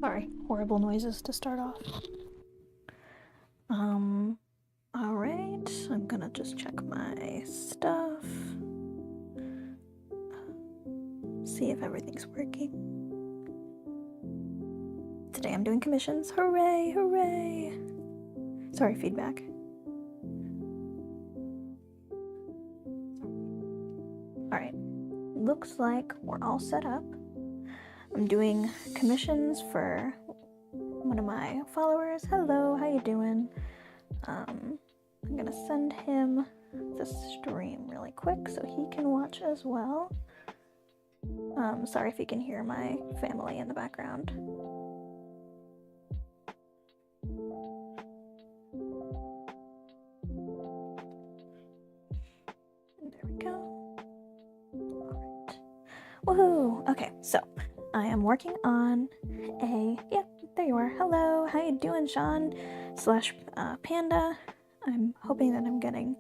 Sorry, horrible noises to start off. Alright, I'm gonna just check my stuff. See if everything's working. Today I'm doing commissions. Hooray, hooray! Sorry, feedback. Alright, looks like we're all set up. I'm doing commissions for one of my followers. Hello, how you doing? I'm gonna send him the stream really quick so he can watch as well. Sorry if you can hear my family in the background. There we go. All right. Woohoo! Okay, so I am working on yeah, there you are. Hello, how you doing, Sean / Panda? I'm hoping that I'm getting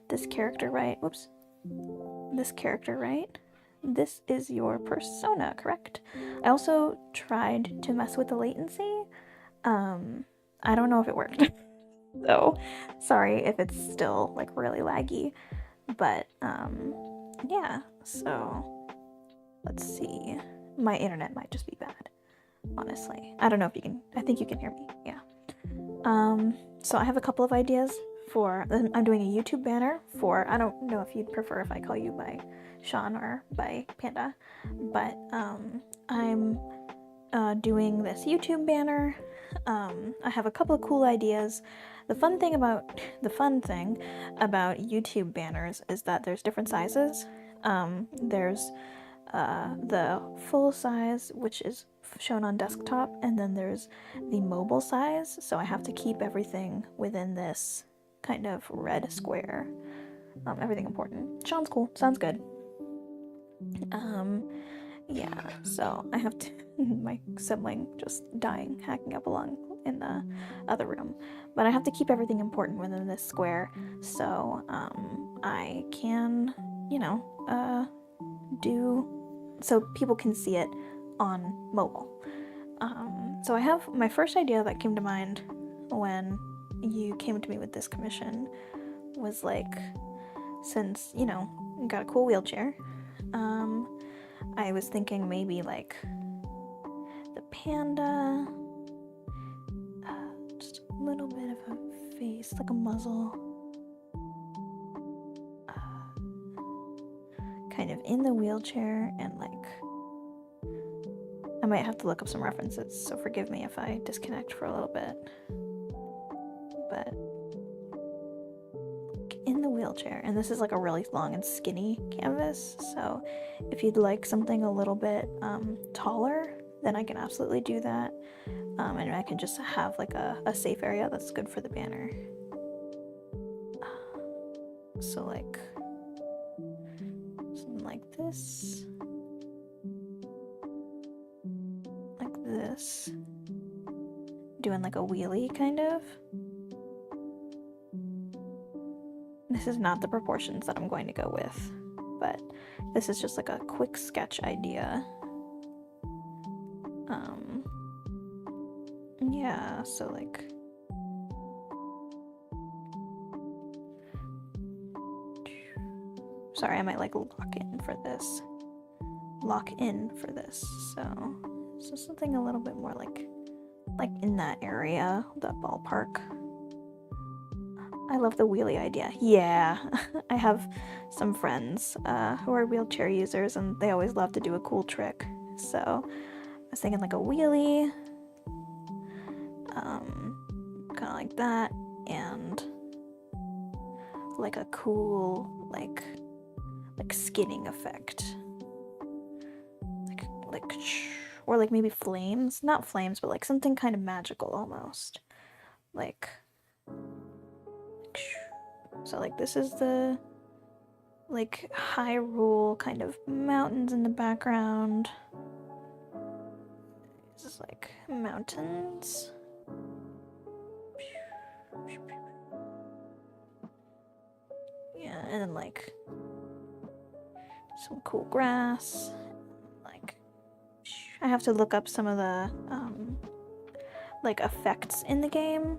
this character right. Whoops. This character right. This is your persona, correct? I also tried to mess with the latency. I don't know if it worked. So sorry if it's still like really laggy. But yeah, so let's see. My internet might just be bad, honestly. I don't know if you can, I think you can hear me, yeah. So I have a couple of ideas for, I'm doing a YouTube banner for, I don't know if you'd prefer if I call you by Sean or by Panda, but I'm doing this YouTube banner. I have a couple of cool ideas. The fun thing about YouTube banners is that there's different sizes. There's the full size, which is shown on desktop, and then there's the mobile size, so I have to keep everything within this kind of red square. Everything important. Sean's cool. Sounds good. Yeah, so I have to, my sibling just dying, hacking up along in the other room, but I have to keep everything important within this square, so I can, you know, so people can see it on mobile. So I have my first idea that came to mind when you came to me with this commission was like, since, you know, you got a cool wheelchair, I was thinking maybe like the panda, just a little bit of a face, like a muzzle, kind of in the wheelchair, and like, I might have to look up some references, so forgive me if I disconnect for a little bit, but in the wheelchair, and this is like a really long and skinny canvas, so if you'd like something a little bit taller, then I can absolutely do that, and I can just have like a safe area that's good for the banner. So like something like this, doing like a wheelie kind of. This is not the proportions that I'm going to go with, but this is just like a quick sketch idea. Yeah, so like, sorry, I might like lock in for this, so something a little bit more like in that area, that ballpark. I love the wheelie idea. Yeah, I have some friends who are wheelchair users, and they always love to do a cool trick. So I was thinking like a wheelie, kind of like that, and like a cool like skinning effect, like or like maybe flames, not flames, but like something kind of magical almost, like. So like this is the like Hyrule kind of mountains in the background. This is like mountains. Yeah, and then like some cool grass. Like I have to look up some of the like effects in the game,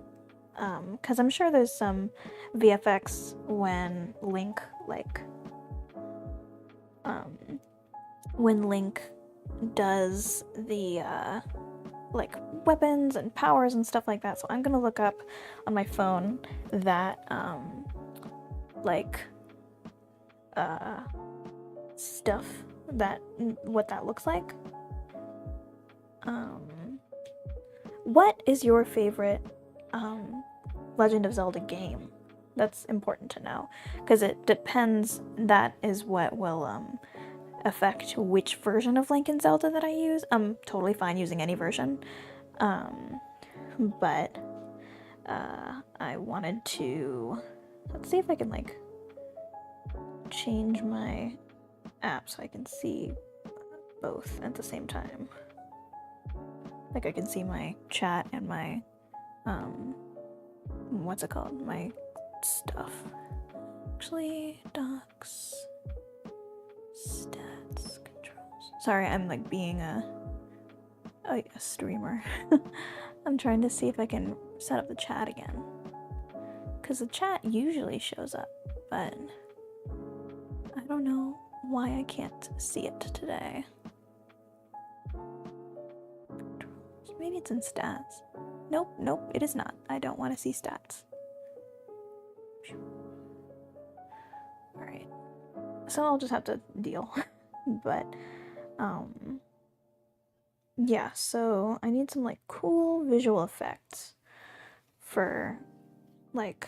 because I'm sure there's some VFX when Link does the like weapons and powers and stuff like that. So I'm gonna look up on my phone that stuff that what that looks like. What is your favorite Legend of Zelda game? That's important to know, because it depends. That is what will affect which version of Link and Zelda that I use. I'm totally fine using any version, but I wanted to, let's see if I can like change my app so I can see both at the same time. Like I can see my chat and my what's it called, my stuff. Actually, docs, stats, controls. Sorry, I'm like being a streamer. I'm trying to see if I can set up the chat again, because the chat usually shows up, but I don't know why I can't see it today. Maybe it's in stats. Nope, it is not. I don't want to see stats. Alright. So I'll just have to deal. But, yeah, so I need some, like, cool visual effects for, like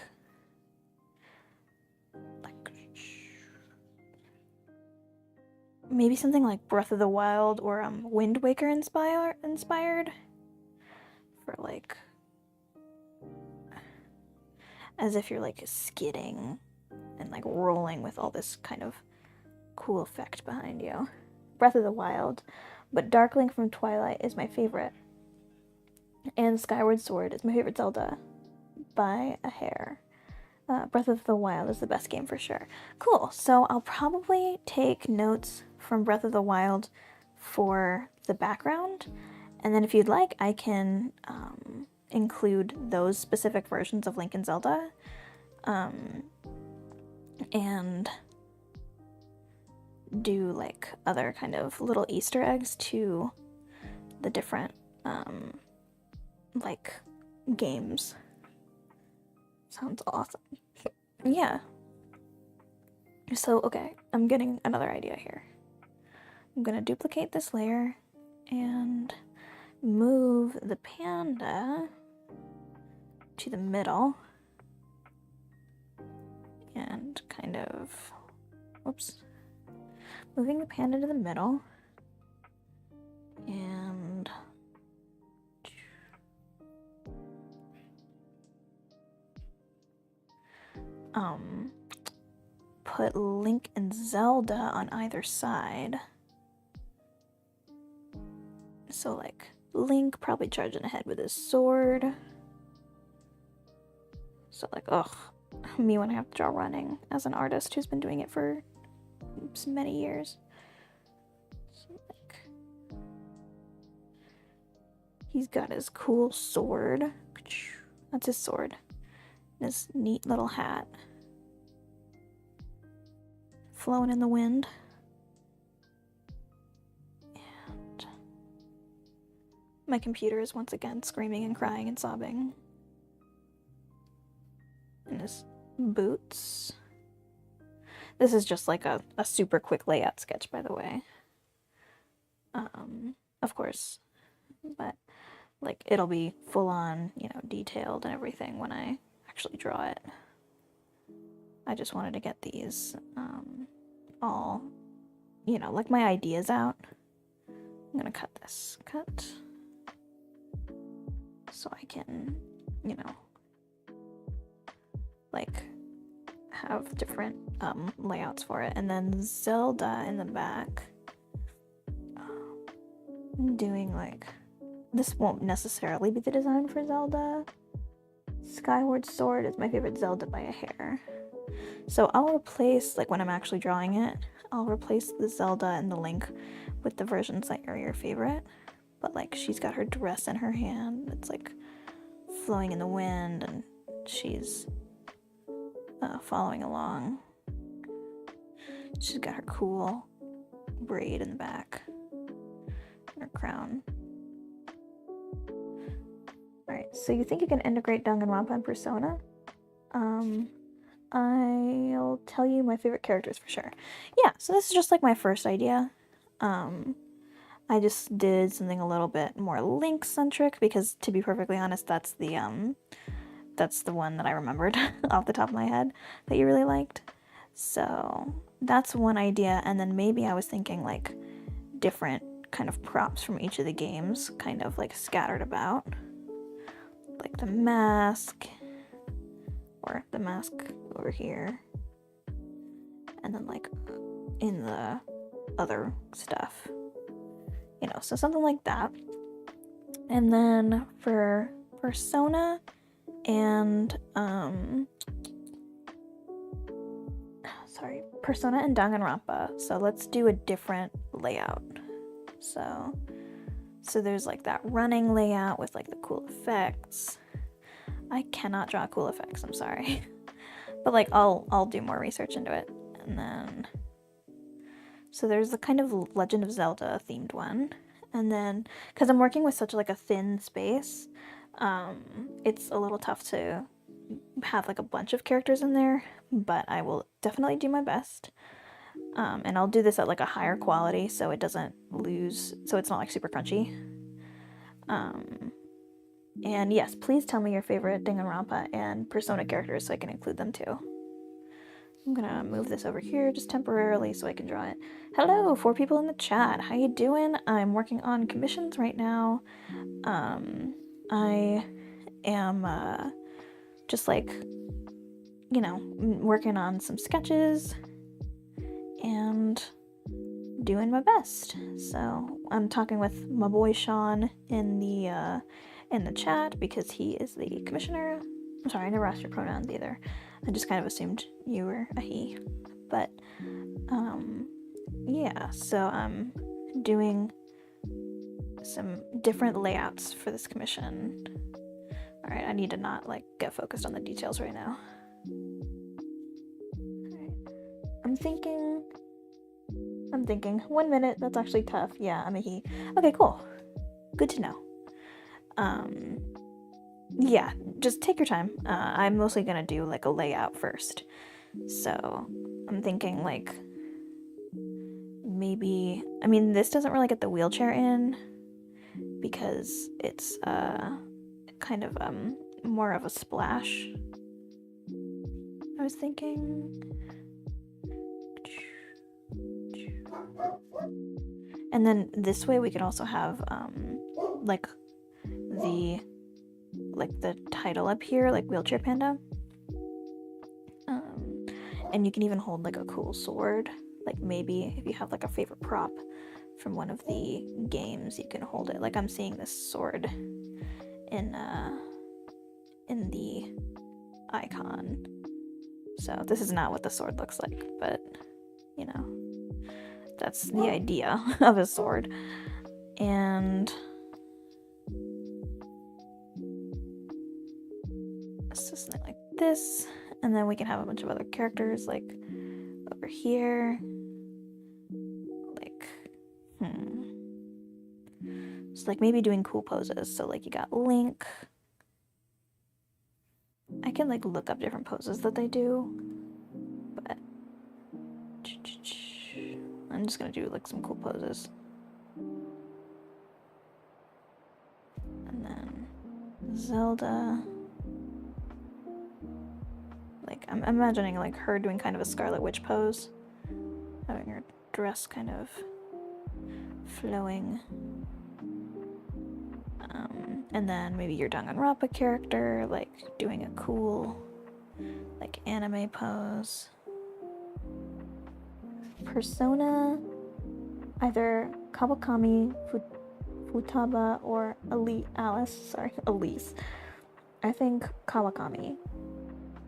maybe something like Breath of the Wild or Wind Waker inspired for like, as if you're like skidding and like rolling with all this kind of cool effect behind you. Breath of the Wild, but Dark Link from Twilight is my favorite, and Skyward Sword is my favorite Zelda by a hair. Breath of the Wild is the best game for sure. Cool, so I'll probably take notes from Breath of the Wild for the background, and then if you'd like, I can include those specific versions of Link and Zelda, and do like other kind of little Easter eggs to the different like games. Sounds awesome. Yeah. So, okay, I'm getting another idea here. I'm gonna duplicate this layer and move the panda to the middle and kind of, whoops, moving the panda to the middle and put Link and Zelda on either side. So like Link probably charging ahead with his sword. So like, ugh, me when I have to draw running as an artist who's been doing it for many years. So like, he's got his cool sword. That's his sword. This neat little hat. Flowing in the wind. And my computer is once again screaming and crying and sobbing. And his boots. This is just like a super quick layout sketch, by the way. Of course. But like it'll be full on, you know, detailed and everything when I actually draw it. I just wanted to get these all, you know, like my ideas out. I'm gonna cut this. Cut. So I can, you know, like have different layouts for it. And then Zelda in the back. I'm doing like, this won't necessarily be the design for Zelda. Skyward Sword is my favorite Zelda by a hair. So I'll replace, like when I'm actually drawing it, I'll replace the Zelda and the Link with the versions that are your favorite. but like she's got her dress in her hand. It's like flowing in the wind, and she's following along. She's got her cool braid in the back and her crown. Alright, so you think you can integrate Danganronpa and Persona? I'll tell you my favorite characters for sure. Yeah, so this is just like my first idea. I just did something a little bit more Link-centric because, to be perfectly honest, that's the one that I remembered off the top of my head that you really liked. So that's one idea, and then maybe I was thinking like different kind of props from each of the games kind of like scattered about. Like the mask, or the mask over here, and then like in the other stuff, you know, so something like that. And then for Persona and Persona and Danganronpa, so let's do a different layout. So there's like that running layout with like the cool effects. I cannot draw cool effects, I'm sorry. But like I'll do more research into it. And then so there's the kind of Legend of Zelda themed one. And then because I'm working with such like a thin space, it's a little tough to have like a bunch of characters in there, but I will definitely do my best. And I'll do this at like a higher quality so it doesn't lose, so it's not like super crunchy. And yes, please tell me your favorite Danganronpa and Persona characters so I can include them too. I'm gonna move this over here just temporarily so I can draw it. Hello, 4 people in the chat. How you doing? I'm working on commissions right now. I am just like, you know, working on some sketches and doing my best. So I'm talking with my boy Sean in the chat because he is the commissioner. I'm sorry, I never asked your pronouns either. I just kind of assumed you were a he. But yeah, so I'm doing some different layouts for this commission. All right, I need to not like get focused on the details right now. All right. I'm thinking 1 minute. That's actually tough. Yeah, I'm a he. Okay, cool. Good to know. Yeah, just take your time. I'm mostly gonna do like a layout first. So I'm thinking like maybe, I mean, this doesn't really get the wheelchair in because it's kind of more of a splash. I was thinking. And then this way we could also have like the title up here, like Wheelchair Panda. And you can even hold like a cool sword. Like maybe if you have like a favorite prop from one of the games, you can hold it. Like I'm seeing this sword in the icon. So this is not what the sword looks like, but you know, that's the idea of a sword. And so something like this, and then we can have a bunch of other characters like over here. Like, so like maybe doing cool poses. So like you got Link. I can like look up different poses that they do, but I'm just gonna do like some cool poses. And then Zelda. Like I'm imagining like her doing kind of a Scarlet Witch pose, having her dress kind of flowing. And then maybe your Danganronpa character like doing a cool like anime pose. Persona, either Kawakami, Futaba, or Elise. I think Kawakami.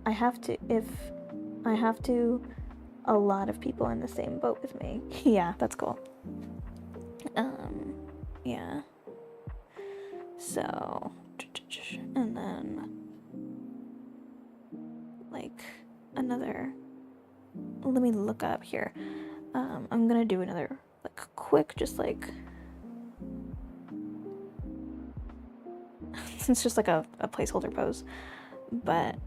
I have to, a lot of people in the same boat with me. Yeah, that's cool. Yeah. So, and then like another, let me look up here. I'm gonna do another like quick, just like, it's just like a placeholder pose, but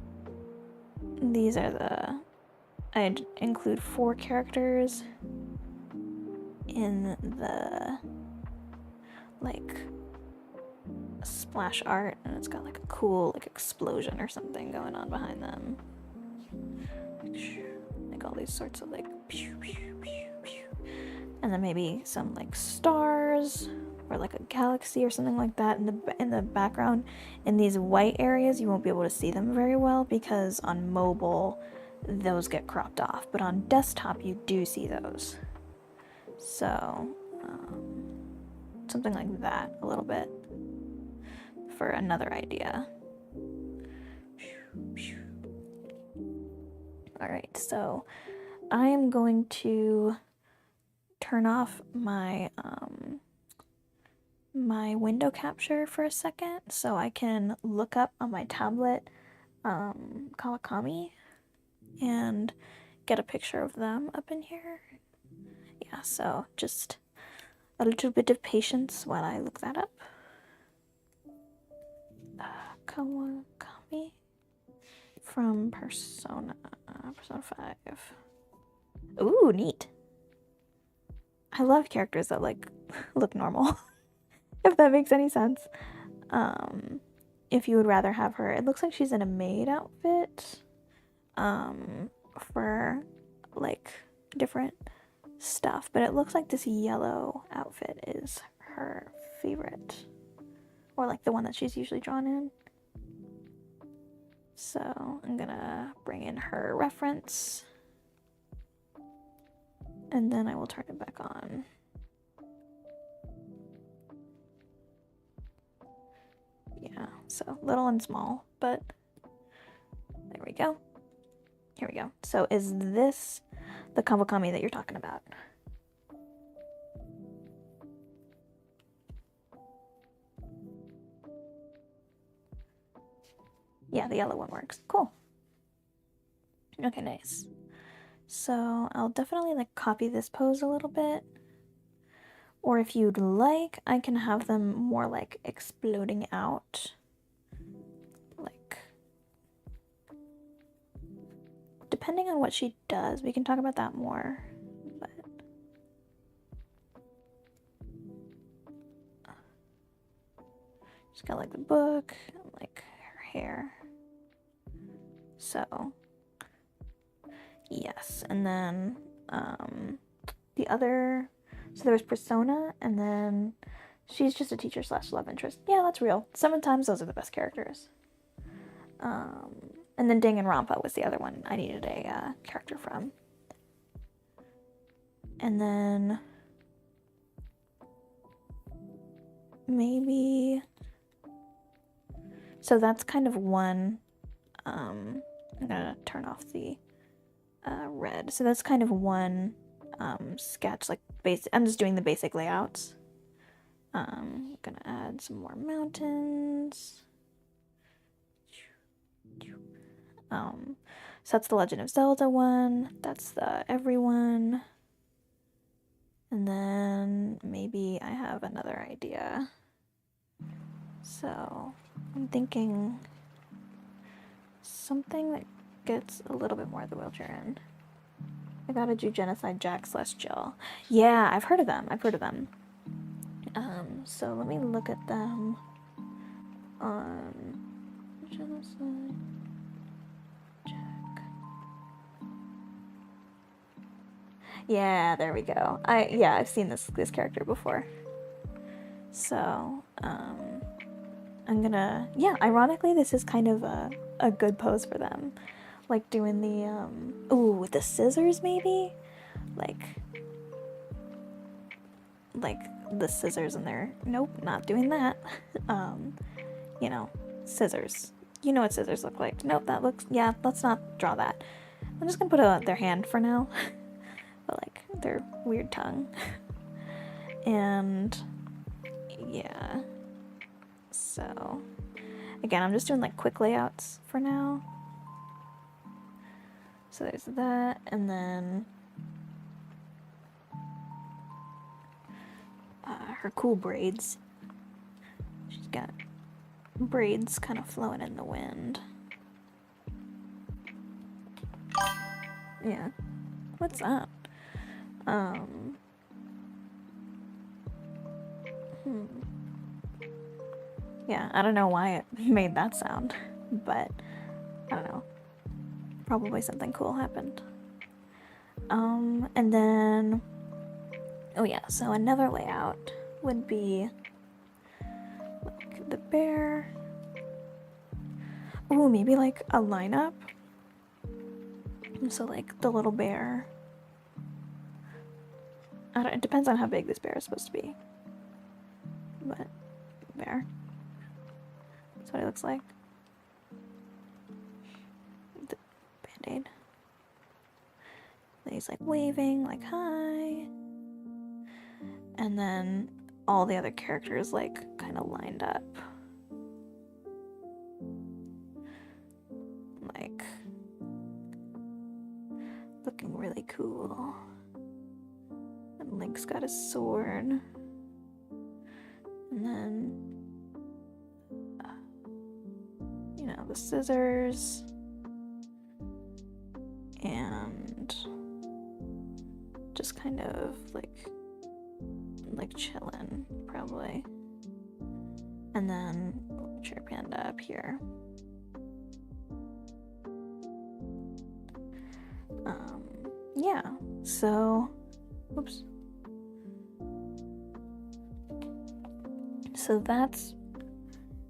these are the, I'd include 4 characters in the like splash art, and it's got like a cool like explosion or something going on behind them, like all these sorts of like pew, pew, pew, pew. And then maybe some like stars or like a galaxy or something like that in the background. In these white areas you won't be able to see them very well because on mobile those get cropped off, but on desktop you do see those. So something like that, a little bit, for another idea. Alright, so I am going to turn off my my window capture for a second so I can look up on my tablet Kawakami and get a picture of them up in here. Yeah, so just a little bit of patience while I look that up. Kawakami from Persona 5. Ooh, neat. I love characters that like look normal. If that makes any sense. If you would rather have her, it looks like she's in a maid outfit for like different stuff, but it looks like this yellow outfit is her favorite, or like the one that she's usually drawn in. So I'm gonna bring in her reference and then I will turn it back on. Yeah, so little and small, but there we go. Here we go. So is this the Kawakami that you're talking about? Yeah, the yellow one works. Cool. Okay, nice. So I'll definitely like copy this pose a little bit. Or if you'd like, I can have them more like exploding out. Like, depending on what she does, we can talk about that more. But she's got like the book, and like her hair. So, yes. And then the other, so there was Persona, and then she's just a teacher / love interest. Yeah, that's real. Sometimes those are the best characters. And then Danganronpa was the other one I needed a character from. And then maybe, so that's kind of one, I'm gonna turn off the red. So that's kind of one sketch, like I'm just doing the basic layouts. I'm gonna add some more mountains. So that's the Legend of Zelda one. That's the everyone. And then maybe I have another idea. So I'm thinking something that gets a little bit more of the wheelchair in. I gotta do Genocide Jack / Jill. Yeah, I've heard of them. So let me look at them on Genocide Jack. Yeah, there we go. I've seen this character before. So, I'm gonna, yeah, ironically, this is kind of a good pose for them. Like doing the, ooh, with the scissors maybe? Like the scissors in there. Nope, not doing that. You know, scissors. You know what scissors look like. Nope, that looks, yeah, let's not draw that. I'm just gonna put their hand for now. But like, their weird tongue. And, yeah. So again, I'm just doing like quick layouts for now. So there's that, and then her cool braids. She's got braids kind of flowing in the wind. Yeah. What's that? Yeah, I don't know why it made that sound, but I don't know. Probably something cool happened. And then, oh yeah, so another layout would be like the bear. Ooh, maybe like a lineup. So like the little bear. I don't, it depends on how big this bear is supposed to be. But bear. That's what it looks like. The band-aid. Then he's like waving, like hi. And then all the other characters like kind of lined up. Like looking really cool. And Link's got his sword. And then you know, the scissors. And just kind of like chilling, probably. And then Chair Panda up here. Yeah, so, oops. So that's,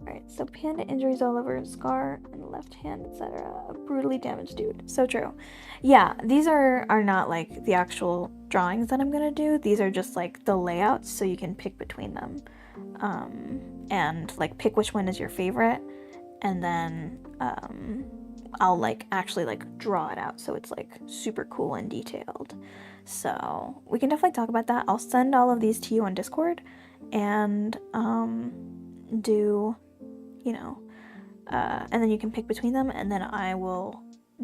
alright, so Panda injuries all over his scar and left hand, etc. A brutally damaged dude. So true. Yeah, these are not like the actual drawings that I'm gonna do. These are just like the layouts, so you can pick between them. And like pick which one is your favorite, and then I'll like actually like draw it out so it's like super cool and detailed. So we can definitely talk about that. I'll send all of these to you on Discord and do, you know, and then you can pick between them, and then I will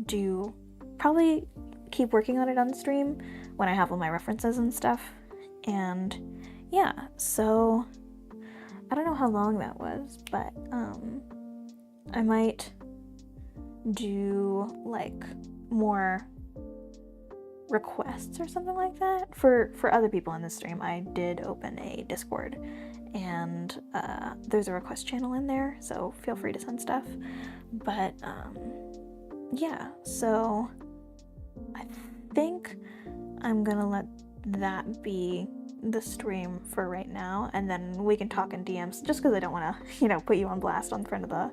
do, probably keep working on it on stream when I have all my references and stuff. And yeah, so I don't know how long that was, but I might do like more requests or something like that for other people in the stream. I did open a Discord, and there's a request channel in there, so feel free to send stuff. But yeah, so I think I'm gonna let that be the stream for right now, and then we can talk in DMs, just because I don't want to, you know, put you on blast on front of the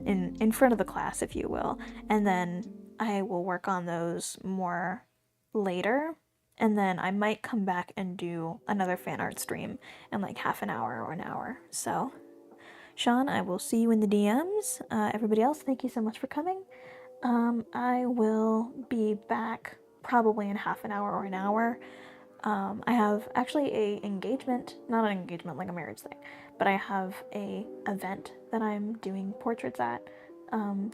in front of the class, if you will. And then I will work on those more later, and then I might come back and do another fan art stream in like half an hour or an hour. So Sean, I will see you in the DMs. Everybody else, thank you so much for coming. I will be back probably in half an hour or an hour. I have actually a engagement, not an engagement like a marriage thing, but I have a event that I'm doing portraits at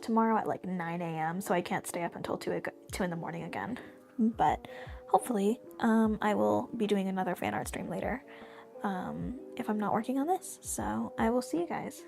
tomorrow at like 9 a.m. So I can't stay up until 2 in the morning again. But hopefully I will be doing another fan art stream later if I'm not working on this. So I will see you guys.